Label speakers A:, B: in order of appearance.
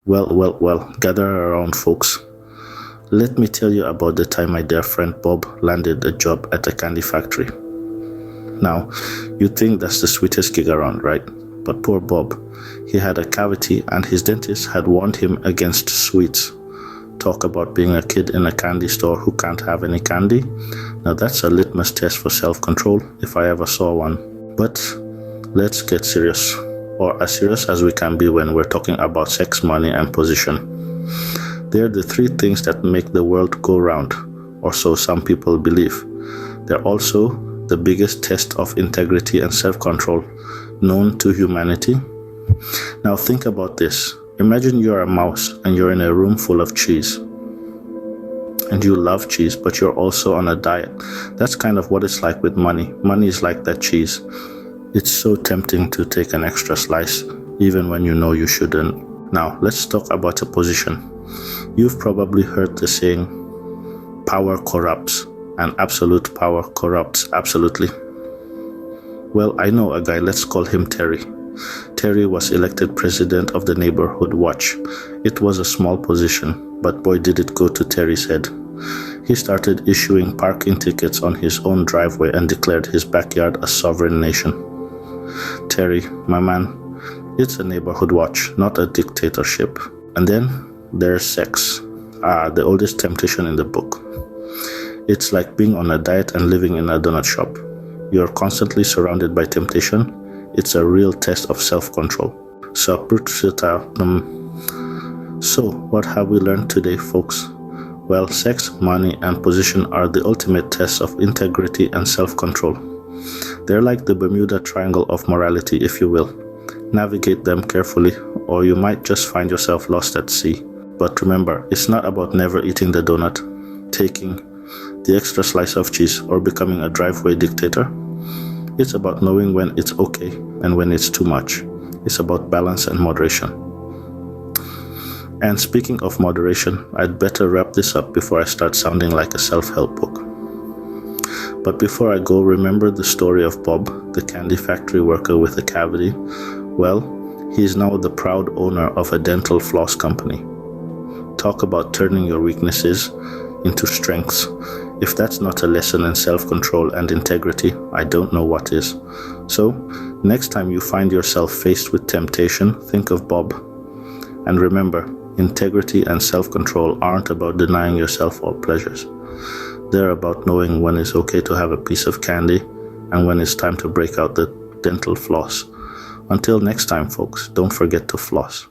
A: Well, gather around, folks. Let me tell you about the time my dear friend Bob landed a job at a candy factory. Now, you'd think that's the sweetest gig around, right? But poor Bob, he had a cavity and his dentist had warned him against sweets. Talk about being a kid in a candy store who can't have any candy. Now that's a litmus test for self-control if I ever saw one. But let's get serious, or as serious as we can be when we're talking about sex, money, and position. They're the three things that make the world go round, or so some people believe. They're also the biggest test of integrity and self-control known to humanity. Now think about this. Imagine you're a mouse and you're in a room full of cheese. And you love cheese, but you're also on a diet. That's kind of what it's like with money. Money is like that cheese. It's so tempting to take an extra slice, even when you know you shouldn't. Now, let's talk about a position. You've probably heard the saying, power corrupts, and absolute power corrupts absolutely. Well, I know a guy, let's call him Terry. Terry was elected president of the neighborhood watch. It was a small position, but boy did it go to Terry's head. He started issuing parking tickets on his own driveway and declared his backyard a sovereign nation. Terry, my man, it's a neighborhood watch, not a dictatorship. And then there's sex. The oldest temptation in the book. It's like being on a diet and living in a donut shop. You're constantly surrounded by temptation. It's a real test of self-control. So what have we learned today, folks? Well, sex, money, and position are the ultimate tests of integrity and self-control. They're like the Bermuda Triangle of morality, if you will. Navigate them carefully, or you might just find yourself lost at sea. But remember, it's not about never eating the donut, taking the extra slice of cheese, or becoming a driveway dictator. It's about knowing when it's okay and when it's too much. It's about balance and moderation. And speaking of moderation, I'd better wrap this up before I start sounding like a self-help book. But before I go, remember the story of Bob, the candy factory worker with a cavity? Well, he is now the proud owner of a dental floss company. Talk about turning your weaknesses into strengths. If that's not a lesson in self-control and integrity, I don't know what is. So, next time you find yourself faced with temptation, think of Bob. And remember, integrity and self-control aren't about denying yourself all pleasures. They're about knowing when it's okay to have a piece of candy and when it's time to break out the dental floss. Until next time, folks, don't forget to floss.